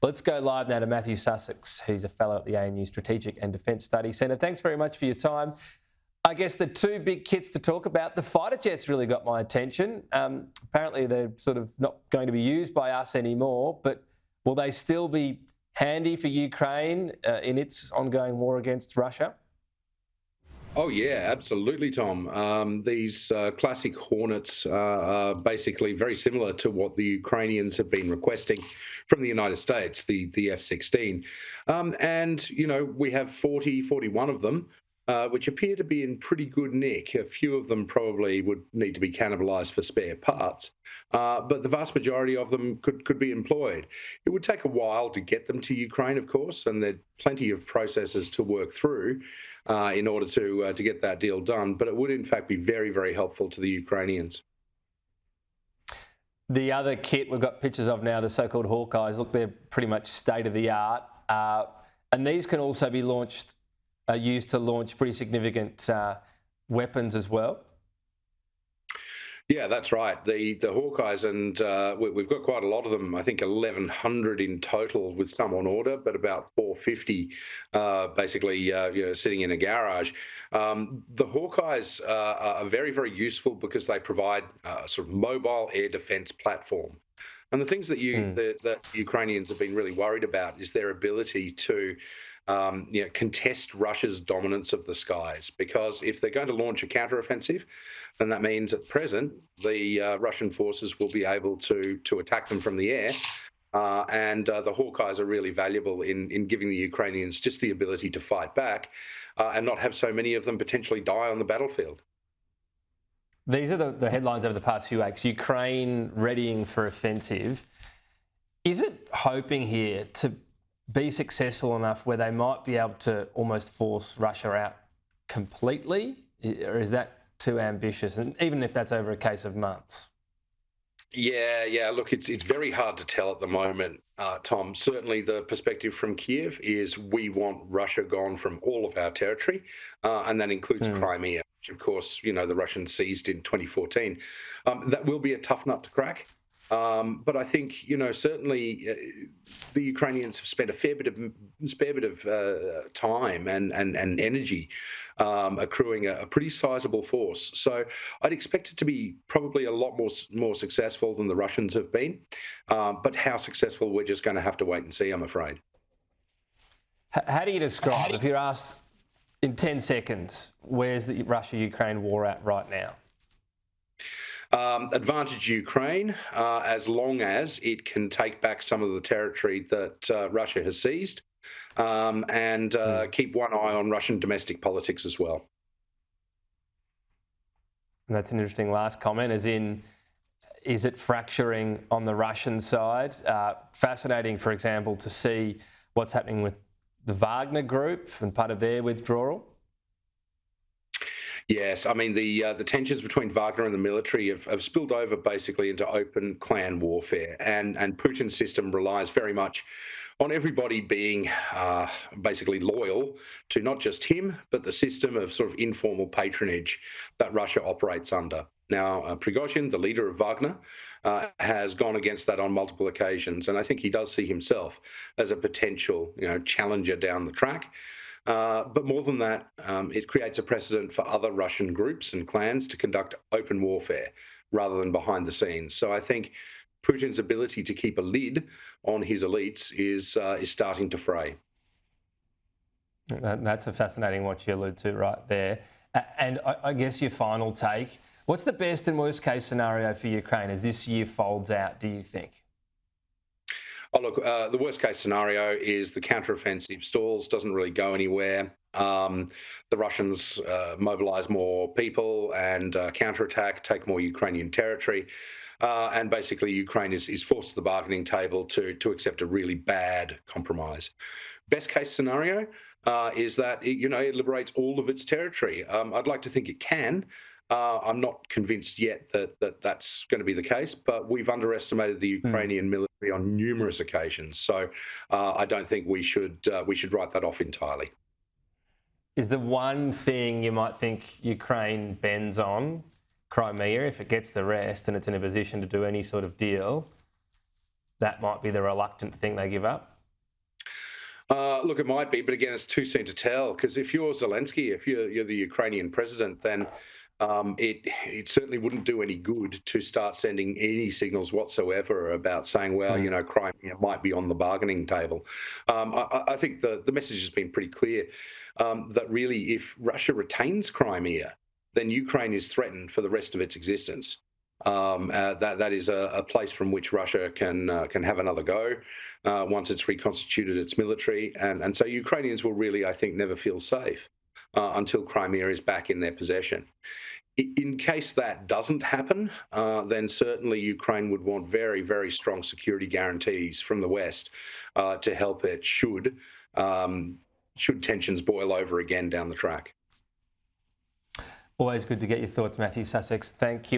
Let's go live now to Matthew Sussex, who's a fellow at the ANU Strategic and Defence Studies Centre. Thanks very much for your time. I guess the two big kits to talk about, the fighter jets really got my attention. Apparently they're sort of not going to be used by us anymore, but will they still be handy for Ukraine in its ongoing war against Russia? Oh, yeah, absolutely, Tom. These classic Hornets are basically very similar to what the Ukrainians have been requesting from the United States, the F-16. And, you know, we have 41 of them, which appear to be in pretty good nick. A few of them probably would need to be cannibalised for spare parts, but the vast majority of them could be employed. It would take a while to get them to Ukraine, of course, and there are plenty of processes to work through in order to get that deal done. But it would, in fact, be very, very helpful to the Ukrainians. The other kit we've got pictures of now, the so-called Hawkeyes, look, they're pretty much state-of-the-art. And these can also be used to launch pretty significant weapons as well. Yeah, that's right. The Hawkeyes, and we've got quite a lot of them. I think 1,100 in total, with some on order, but about 450 basically sitting in a garage. The Hawkeyes are very, very useful because they provide a sort of mobile air defence platform. And the things that the Ukrainians have been really worried about is their ability to contest Russia's dominance of the skies. Because if they're going to launch a counteroffensive, then that means at present the Russian forces will be able to attack them from the air. And the Hawkeyes are really valuable in giving the Ukrainians just the ability to fight back and not have so many of them potentially die on the battlefield. These are the headlines over the past few weeks. Ukraine readying for offensive. Is it hoping here to be successful enough where they might be able to almost force Russia out completely? Or is that too ambitious? And even if that's over a case of months? Yeah. Look, it's very hard to tell at the moment, Tom. Certainly the perspective from Kiev is we want Russia gone from all of our territory, and that includes Crimea, which of course, the Russians seized in 2014. That will be a tough nut to crack. But I think, certainly the Ukrainians have spent a fair bit of time and energy accruing a pretty sizable force. So I'd expect it to be probably a lot more successful than the Russians have been. But how successful, we're just going to have to wait and see, I'm afraid. How do you describe, if you're asked in 10 seconds, where's the Russia-Ukraine war at right now? Advantage Ukraine, as long as it can take back some of the territory that Russia has seized, and keep one eye on Russian domestic politics as well. And that's an interesting last comment, as in, is it fracturing on the Russian side? Fascinating, for example, to see what's happening with the Wagner group and part of their withdrawal. Yes, I mean, the tensions between Wagner and the military have spilled over basically into open clan warfare, and Putin's system relies very much on everybody being basically loyal to not just him, but the system of sort of informal patronage that Russia operates under. Now, Prigozhin, the leader of Wagner, has gone against that on multiple occasions, and I think he does see himself as a potential, challenger down the track. But more than that, it creates a precedent for other Russian groups and clans to conduct open warfare rather than behind the scenes. So I think Putin's ability to keep a lid on his elites is starting to fray. That's a fascinating what you allude to right there. And I guess your final take, what's the best and worst case scenario for Ukraine as this year folds out, do you think? Oh, look, the worst case scenario is the counteroffensive stalls, doesn't really go anywhere. The Russians mobilise more people and counterattack, take more Ukrainian territory. And basically Ukraine is forced to the bargaining table to accept a really bad compromise. Best case scenario is that it liberates all of its territory. I'd like to think it can. I'm not convinced yet that that's going to be the case, but we've underestimated the Ukrainian military on numerous occasions. So I don't think we should write that off entirely. Is the one thing you might think Ukraine bends on Crimea, if it gets the rest and it's in a position to do any sort of deal? that might be the reluctant thing they give up? Look, it might be, but again, it's too soon to tell. Because if you're Zelensky, if you're the Ukrainian president, then it certainly wouldn't do any good to start sending any signals whatsoever about saying, well, Crimea might be on the bargaining table. I think the message has been pretty clear that really, if Russia retains Crimea, then Ukraine is threatened for the rest of its existence. That is a place from which Russia can have another go once it's reconstituted its military, and so Ukrainians will really, I think, never feel safe until Crimea is back in their possession. In case that doesn't happen, then certainly Ukraine would want very, very strong security guarantees from the West to help it should tensions boil over again down the track. Always good to get your thoughts, Matthew Sussex. Thank you.